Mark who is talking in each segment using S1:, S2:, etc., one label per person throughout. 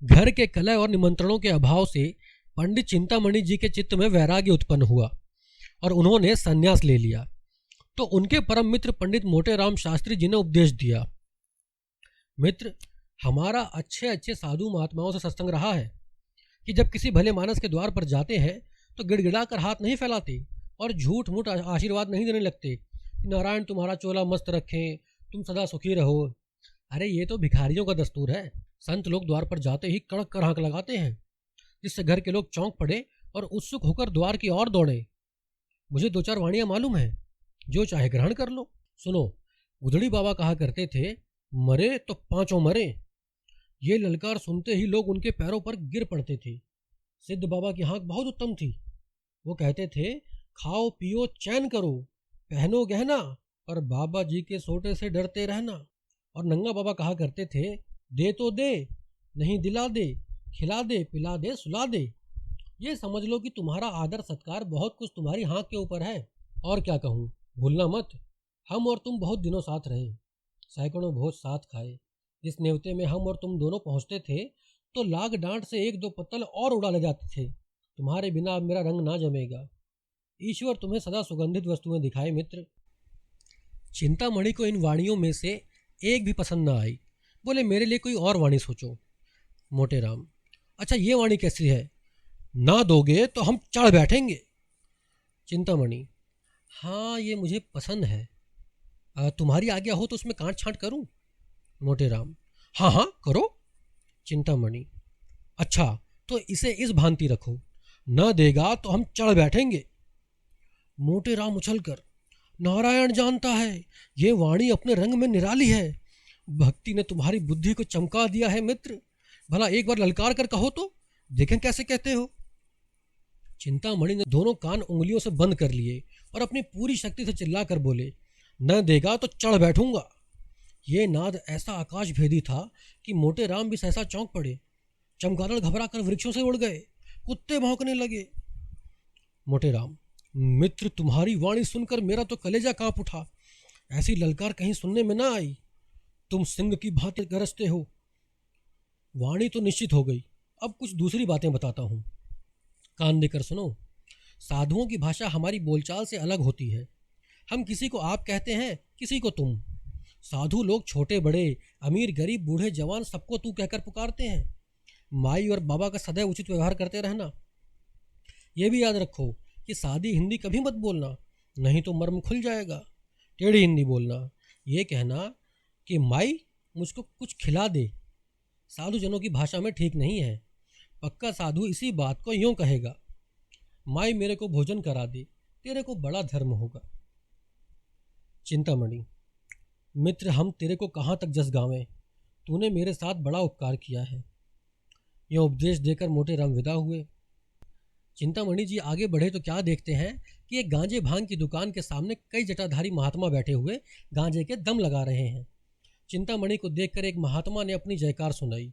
S1: घर के कलह और निमंत्रणों के अभाव से पंडित चिंतामणि जी के चित्त में वैराग्य उत्पन्न हुआ और उन्होंने संन्यास ले लिया। तो उनके परम मित्र पंडित मोटेराम शास्त्री जी ने उपदेश दिया, मित्र, हमारा अच्छे अच्छे साधु महात्माओं से सत्संग रहा है कि जब किसी भले मानस के द्वार पर जाते हैं तो गिड़गिड़ा कर हाथ नहीं फैलाते और झूठ मूठ आशीर्वाद नहीं देने लगते कि नारायण तुम्हारा चोला मस्त रखें, तुम सदा सुखी रहो। अरे ये तो भिखारियों का दस्तूर है। संत लोग द्वार पर जाते ही कड़क कर हाँक लगाते हैं, जिससे घर के लोग चौंक पड़े और उत्सुक होकर द्वार की ओर दौड़े। मुझे दो चार वाणियां मालूम है, जो चाहे ग्रहण कर लो। सुनो, गुदड़ी बाबा कहा करते थे, मरे तो पांचों मरे। ये ललकार सुनते ही लोग उनके पैरों पर गिर पड़ते थे। सिद्ध बाबा की हाँक बहुत उत्तम थी। वो कहते थे, खाओ पियो चैन करो, पहनो गहना, और बाबा जी के सोटे से डरते रहना। और नंगा बाबा कहा करते थे, दे तो दे, नहीं दिला दे, खिला दे पिला दे सुला दे। ये समझ लो कि तुम्हारा आदर सत्कार बहुत कुछ तुम्हारी हाँक के ऊपर है। और क्या कहूँ, भूलना मत, हम और तुम बहुत दिनों साथ रहे, सैकड़ों भोज साथ खाए। जिस नेवते में हम और तुम दोनों पहुँचते थे तो लाग डांट से एक दो पत्तल और उड़ा ले जाते थे। तुम्हारे बिना अब मेरा रंग ना जमेगा। ईश्वर तुम्हें सदा सुगंधित वस्तुएं दिखाए मित्र। चिंतामणि को इन वाणियों में से एक भी पसंद न आई। बोले, मेरे लिए कोई और वाणी सोचो। मोटेराम, अच्छा ये वाणी कैसी है, ना दोगे तो हम चढ़ बैठेंगे। चिंतामणि, हाँ ये मुझे पसंद है। तुम्हारी आज्ञा हो तो उसमें कांट छांट करूं। मोटेराम, हाँ हाँ करो। चिंतामणि, अच्छा तो इसे इस भांति रखो, न देगा तो हम चढ़ बैठेंगे। मोटेराम उछलकर, नारायण जानता है ये वाणी अपने रंग में निराली है। भक्ति ने तुम्हारी बुद्धि को चमका दिया है मित्र। भला एक बार ललकार कर कहो तो देखें कैसे कहते हो। चिंतामणि ने दोनों कान उंगलियों से बंद कर लिए और अपनी पूरी शक्ति से चिल्लाकर बोले, न देगा तो चढ़ बैठूंगा। ये नाद ऐसा आकाश भेदी था कि मोटेराम भी सहसा चौंक पड़े। चमगादड़ घबरा कर वृक्षों से उड़ गए, कुत्ते भौंकने लगे। मोटेराम, मित्र तुम्हारी वाणी सुनकर मेरा तो कलेजा कांप उठा। ऐसी ललकार कहीं सुनने में ना आई। तुम सिंह की भांति गरजते हो। वाणी तो निश्चित हो गई, अब कुछ दूसरी बातें बताता हूँ, कान देकर सुनो। साधुओं की भाषा हमारी बोलचाल से अलग होती है। हम किसी को आप कहते हैं, किसी को तुम। साधु लोग छोटे बड़े, अमीर गरीब, बूढ़े जवान सबको तू कहकर पुकारते हैं। माई और बाबा का सदैव उचित व्यवहार करते रहना। यह भी याद रखो कि सादी हिंदी कभी मत बोलना, नहीं तो मर्म खुल जाएगा। टेढ़ी हिंदी बोलना, ये कहना कि माई मुझको कुछ खिला दे, साधु जनों की भाषा में ठीक नहीं है। पक्का साधु इसी बात को यूं कहेगा, माई मेरे को भोजन करा दे, तेरे को बड़ा धर्म होगा। चिंतामणि, मित्र हम तेरे को कहाँ तक जस गावें, तूने मेरे साथ बड़ा उपकार किया है। यह उपदेश देकर मोटेराम विदा हुए। चिंतामणि जी आगे बढ़े तो क्या देखते हैं कि एक गांजे भांग की दुकान के सामने कई जटाधारी महात्मा बैठे हुए गांजे के दम लगा रहे हैं। चिंतामणि को देखकर एक महात्मा ने अपनी जयकार सुनाई,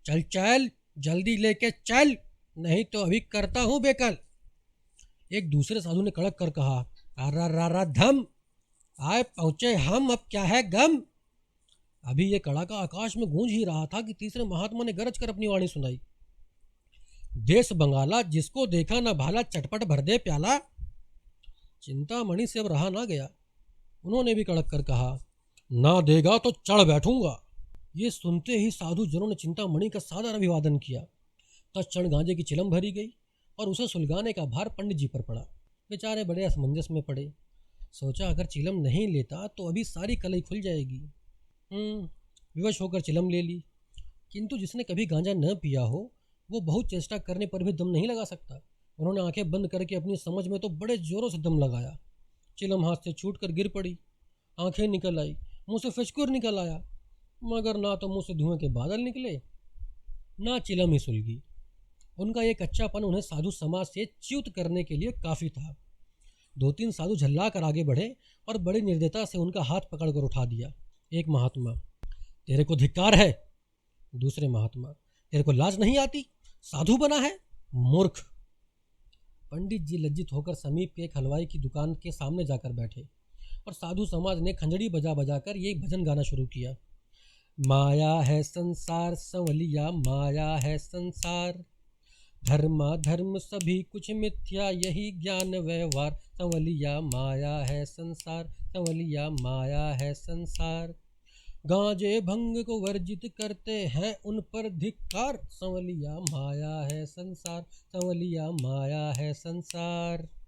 S1: चल चल जल्दी लेके चल, नहीं तो अभी करता हूँ बेकल। एक दूसरे साधु ने कड़क कर कहा, अरा रा रा धम, आए पहुँचे हम, अब क्या है गम। अभी ये कड़ाका आकाश में गूंज ही रहा था कि तीसरे महात्मा ने गरज कर अपनी वाणी सुनाई, देश बंगाला जिसको देखा न भाला, चटपट भर दे प्याला। चिंतामणि से अब रहा ना गया। उन्होंने भी कड़क कर कहा, ना देगा तो चढ़ बैठूंगा। ये सुनते ही साधु जनों ने चिंतामणि का सादर अभिवादन किया। तत्क्षण गांजे की चिलम भरी गई और उसे सुलगाने का भार पंडित जी पर पड़ा। बेचारे बड़े असमंजस में पड़े। सोचा अगर चिलम नहीं लेता तो अभी सारी कलई खुल जाएगी। विवश होकर चिलम ले ली, किंतु जिसने कभी गांजा न पिया हो वो बहुत चेष्टा करने पर भी दम नहीं लगा सकता। उन्होंने आंखें बंद करके अपनी समझ में तो बड़े जोरों से दम लगाया। चिलम हाथ से छूट कर गिर पड़ी। आंखें निकल आई, मुंह से फिचकुर निकल आया, मगर ना तो मुंह से धुएं के बादल निकले, ना चिलम ही सुलगी। उनका ये कच्चापन उन्हें साधु समाज से च्युत करने के लिए काफ़ी था। दो तीन साधु झल्ला कर आगे बढ़े और बड़ी निर्दयता से उनका हाथ पकड़कर उठा दिया। एक महात्मा, तेरे को धिक्कार है। दूसरे महात्मा, तेरे को लाज नहीं आती, साधु बना है मूर्ख। पंडित जी लज्जित होकर समीप के एक हलवाई की दुकान के सामने जाकर बैठे और साधु समाज ने खंजड़ी बजा बजा कर ये भजन गाना शुरू किया। माया है संसार संवलिया, माया है संसार। धर्मा धर्म सभी कुछ मिथ्या, यही ज्ञान व्यवहार। संवलिया माया है संसार, संवलिया माया है संसार। गांजे भंग को वर्जित करते हैं, उन पर धिक्कार। संवलिया माया है संसार, संवलिया माया है संसार।